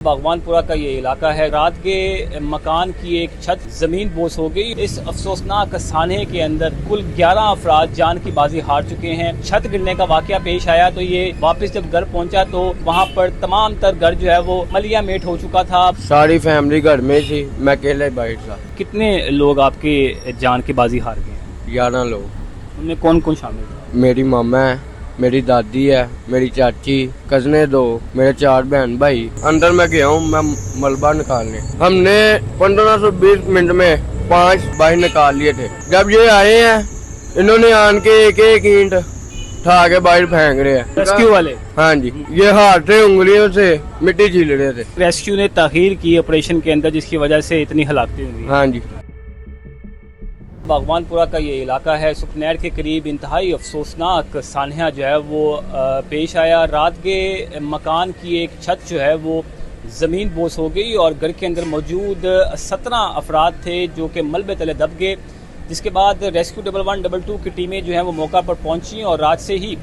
باغوانپورہ کا یہ علاقہ ہے۔ رات کے مکان کی ایک چھت زمین بوس ہو گئی۔ اس افسوسناک سانحے کے اندر کل 11 افراد جان کی بازی ہار چکے ہیں۔ چھت گرنے کا واقعہ پیش آیا تو یہ واپس جب گھر پہنچا تو وہاں پر تمام تر گھر جو ہے وہ ملیا میٹ ہو چکا تھا۔ ساری فیملی گھر میں تھی، میں اکیلے باہر تھا۔ کتنے لوگ آپ کے جان کی بازی ہار گئے ہیں؟ 11 لوگ۔ ان میں کون کون شامل تھا؟ میری ماما ہے، میری دادی ہے، میری چاچی، کزنے 2، میرے 4 بہن بھائی۔ اندر میں گیا ہوں میں ملبہ نکالنے، ہم نے 15 سے 20 منٹ میں 5 باہر نکال لیے تھے۔ جب یہ آئے ہیں انہوں نے آن کے ایک اینٹ اٹھا کے باہر پھینک رہے ہیں ریسکیو والے؟ ہاں جی، یہ ہاتھ سے انگلیوں سے مٹی چھیل رہے تھے۔ ریسکیو نے تاخیر کی آپریشن کے اندر جس کی وجہ سے اتنی ہلاکتیں ہوئی۔ ہاں جی۔ باغوانپورہ کا یہ علاقہ ہے، سکنیر کے قریب انتہائی افسوسناک سانحہ جو ہے وہ پیش آیا۔ رات کے مکان کی ایک چھت جو ہے وہ زمین بوس ہو گئی اور گھر کے اندر موجود 17 افراد تھے جو کہ ملبے تلے دب گئے، جس کے بعد ریسکیو 112 کی ٹیمیں جو ہیں وہ موقع پر پہنچیں اور رات سے ہی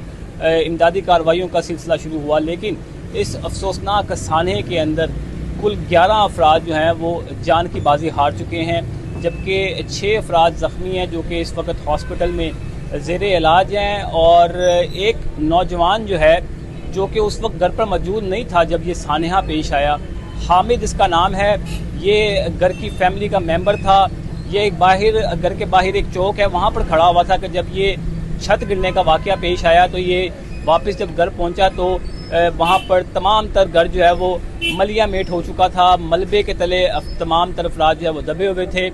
امدادی کارروائیوں کا سلسلہ شروع ہوا، لیکن اس افسوسناک سانحے کے اندر کل 11 افراد جو ہیں وہ جان کی بازی ہار چکے ہیں، جبکہ 6 افراد زخمی ہیں جو کہ اس وقت ہاسپٹل میں زیر علاج ہیں، اور ایک نوجوان جو ہے جو کہ اس وقت گھر پر موجود نہیں تھا جب یہ سانحہ پیش آیا، حامد اس کا نام ہے، یہ گھر کی فیملی کا ممبر تھا۔ یہ ایک گھر کے باہر ایک چوک ہے، وہاں پر کھڑا ہوا تھا کہ جب یہ چھت گرنے کا واقعہ پیش آیا تو یہ واپس جب گھر پہنچا تو وہاں پر تمام تر گھر جو ہے وہ ملیا میٹ ہو چکا تھا۔ ملبے کے تلے تمام تر افراد جو ہے وہ دبے ہوئے تھے۔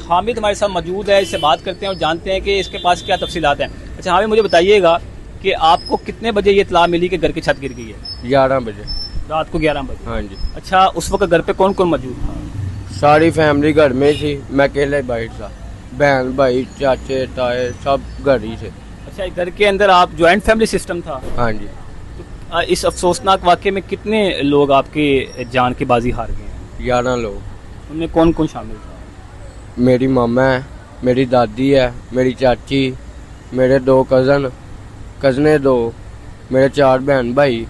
حامد ہمارے ساتھ موجود ہے، اس سے بات کرتے ہیں اور جانتے ہیں کہ اس کے پاس کیا تفصیلات ہیں۔ اچھا حامد، مجھے بتائیے گا کہ آپ کو کتنے بجے یہ اطلاع ملی کہ گھر کی چھت گر گئی ہے؟ 11 بجے رات کو 11 بجے؟ ہاں جی۔ اچھا، اس وقت گھر پہ کون کون موجود تھا؟ ساری فیملی گھر میں تھی، میں اکیلے باہر تھا۔ بہن بھائی، چاچے، تائے سب گھر ہی تھے۔ اچھا، گھر کے اندر آپ جوائنٹ فیملی سسٹم تھا؟ ہاں جی۔ اس افسوسناک واقعے میں کتنے لوگ آپ کے جان کی بازی ہار گئے ہیں؟ 11 لوگ۔ ان میں کون کون شامل تھا؟ میری ماما ہے، میری دادی ہے، میری چاچی، میرے 2 کزنے 2، میرے 4 بہن بھائی۔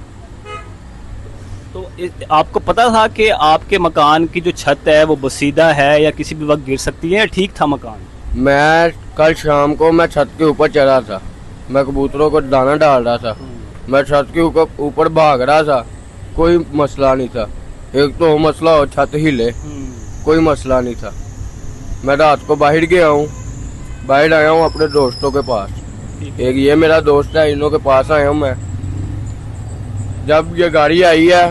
تو آپ کو پتا تھا کہ آپ کے مکان کی جو چھت ہے وہ بسیدہ ہے یا کسی بھی وقت گر سکتی ہے؟ ٹھیک تھا مکان؟ میں کل شام کو میں چھت کے اوپر چڑھا تھا، میں کبوتروں کو دانا ڈال رہا تھا، میں چھت کے اوپر بھاگ رہا تھا، کوئی مسئلہ نہیں تھا۔ ایک تو مسئلہ ہو چھت ہلے، کوئی مسئلہ نہیں تھا۔ میں رات کو باہر گیا ہوں، باہر آیا ہوں اپنے دوستوں کے پاس، ایک یہ میرا دوست ہے، انہوں کے پاس آیا ہوں میں۔ جب یہ گاڑی آئی ہے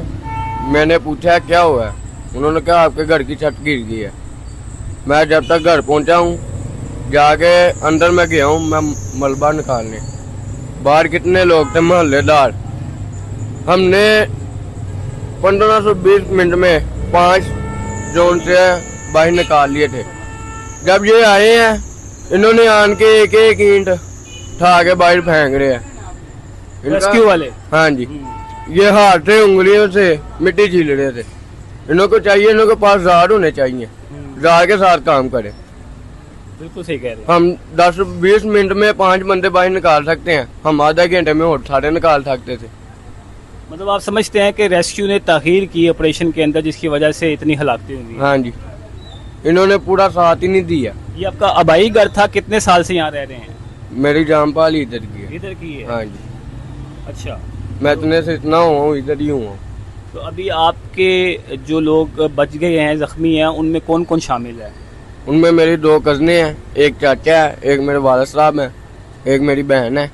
میں نے پوچھا کیا ہوا ہے، انہوں نے کہا آپ کے گھر کی چھت گر گئی ہے۔ میں جب تک گھر پہنچا ہوں جا کے اندر میں گیا ہوں میں ملبہ نکالنے، باہر کتنے لوگ تھے محلے دار، ہم نے 15 سے 20 منٹ میں 5 زون سے باہر نکال لیے تھے۔ جب یہ آئے ہیں انہوں نے آن کے ایک اینٹ اٹھا کے باہر پھینک رہے ہیں ریسکیو والے؟ ہاں جی، یہ ہاتھ سے انگلیوں سے مٹی چھیل رہے تھے۔ انہوں کو چاہیے، انہوں کے پاس زار ہونے چاہیے، زار کے ساتھ کام کرے۔ بالکل صحیح کہہ رہے ہیں۔ ہم 10-20 منٹ میں 5 بندے باہر نکال سکتے ہیں، ہم آدھے گھنٹے میں اور سارے نکال سکتے تھے۔ مطلب آپ سمجھتے ہیں کہ ریسکیو نے تاخیر کی آپریشن کے اندر جس کی وجہ سے اتنی ہلاکتیں ہوئی؟ ہاں جی، انہوں نے پورا ساتھ ہی نہیں دیا۔ یہ آپ کا آبائی گھر تھا، کتنے سال سے یہاں رہ رہے ہیں؟ میری جان پال ادھر کی ہے۔ ادھر کی ہے؟ ہاں جی، اچھا، میں اتنے سے اتنا ہوا ہوں، ادھر ہی ہوا ہوں۔ تو ابھی آپ کے جو لوگ بچ گئے ہیں، زخمی ہیں، ان میں کون کون شامل ہے؟ ان میں میری 2 کزنے ہیں، ایک چاچا ہے، ایک میرے والد صاحب ہیں، ایک میری بہن ہے،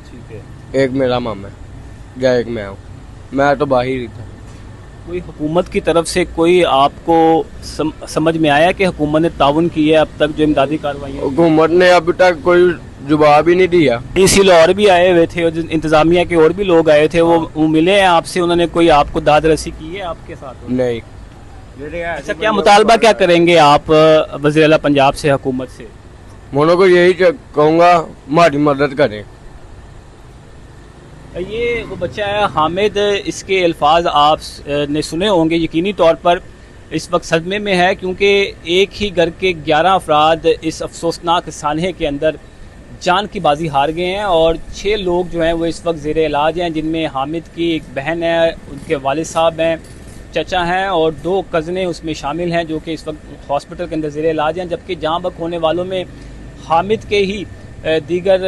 ٹھیک ہے۔ ایک میرا ماما ہے، یا ایک میں ہوں، میں تو باہر ہی تھا۔ کوئی حکومت کی طرف سے کوئی آپ کو سمجھ میں آیا کہ حکومت نے تعاون کی ہے اب تک جو امدادی کارروائیاں؟ حکومت نے ابھی تک کوئی جواب ہی نہیں دیا۔ ڈی لاہور بھی آئے ہوئے تھے اور انتظامیہ کے اور بھی لوگ آئے تھے، وہ ملے ہیں آپ سے؟ انہوں نے کوئی آپ کو داد رسی کی ہے آپ کے ساتھ؟ نہیں۔ اچھا، کیا مطالبہ کیا کریں گے آپ وزیر اعلیٰ پنجاب سے، حکومت سے؟ میں انہوں کو یہی کہوں گا ہماری مدد کریں۔ یہ وہ بچہ ہے حامد، اس کے الفاظ آپ نے سنے ہوں گے، یقینی طور پر اس وقت صدمے میں ہے کیونکہ ایک ہی گھر کے 11 افراد اس افسوسناک سانحے کے اندر جان کی بازی ہار گئے ہیں، اور 6 لوگ جو ہیں وہ اس وقت زیر علاج ہیں، جن میں حامد کی ایک بہن ہے، ان کے والد صاحب ہیں، چچا ہیں اور 2 کزنیں اس میں شامل ہیں جو کہ اس وقت ہاسپٹل کے اندر زیر علاج ہیں، جبکہ جہاں بک ہونے والوں میں حامد کے ہی دیگر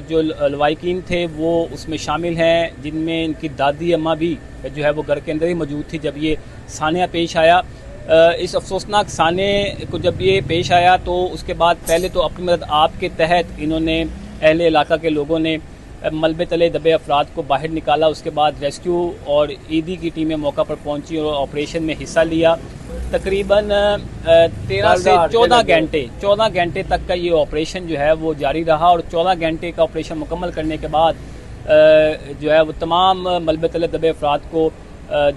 جو لوائقین تھے وہ اس میں شامل ہیں، جن میں ان کی دادی اماں بھی جو ہے وہ گھر کے اندر ہی موجود تھی جب یہ سانحہ پیش آیا۔ اس افسوسناک سانحے کو جب یہ پیش آیا تو اس کے بعد پہلے تو اپنی مدد آپ کے تحت انہوں نے اہل علاقہ کے لوگوں نے ملبے تلے دبے افراد کو باہر نکالا، اس کے بعد ریسکیو اور ایدی کی ٹیمیں موقع پر پہنچی اور آپریشن میں حصہ لیا۔ تقریباً 13 سے 14 گھنٹے تک کا یہ آپریشن جو ہے وہ جاری رہا، اور 14 گھنٹے کا آپریشن مکمل کرنے کے بعد جو ہے وہ تمام ملبے تلے دبے افراد کو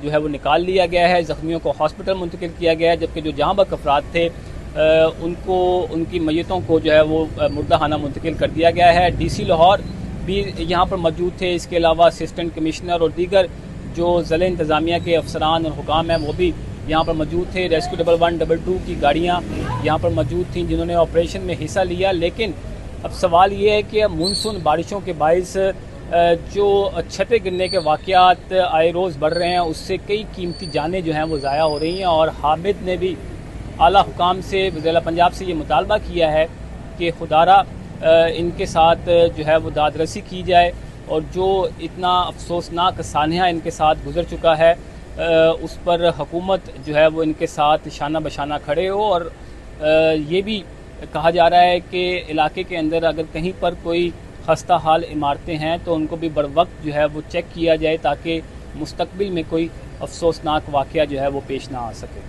جو ہے وہ نکال لیا گیا ہے، زخمیوں کو ہاسپٹل منتقل کیا گیا ہے، جبکہ جو جہاں بک افراد تھے ان کی میتوں کو جو ہے وہ مردہ خانہ منتقل کر دیا گیا ہے۔ ڈی سی لاہور بھی یہاں پر موجود تھے، اس کے علاوہ اسسٹنٹ کمشنر اور دیگر جو ضلع انتظامیہ کے افسران اور حکام ہیں وہ بھی یہاں پر موجود تھے۔ ریسکیو 1122 کی گاڑیاں یہاں پر موجود تھیں جنہوں نے آپریشن میں حصہ لیا، لیکن اب سوال یہ ہے کہ مونسون بارشوں کے باعث جو چھتیں گرنے کے واقعات آئے روز بڑھ رہے ہیں، اس سے کئی قیمتی جانیں جو ہیں وہ ضائع ہو رہی ہیں، اور حامد نے بھی اعلیٰ حکام سے ضلع پنجاب سے یہ مطالبہ کیا ہے کہ خدارہ ان کے ساتھ جو ہے وہ داد رسی کی جائے، اور جو اتنا افسوسناک سانحہ ان کے ساتھ گزر چکا ہے اس پر حکومت جو ہے وہ ان کے ساتھ شانہ بشانہ کھڑے ہو، اور یہ بھی کہا جا رہا ہے کہ علاقے کے اندر اگر کہیں پر کوئی خستہ حال عمارتیں ہیں تو ان کو بھی بر وقت جو ہے وہ چیک کیا جائے تاکہ مستقبل میں کوئی افسوسناک واقعہ جو ہے وہ پیش نہ آ سکے۔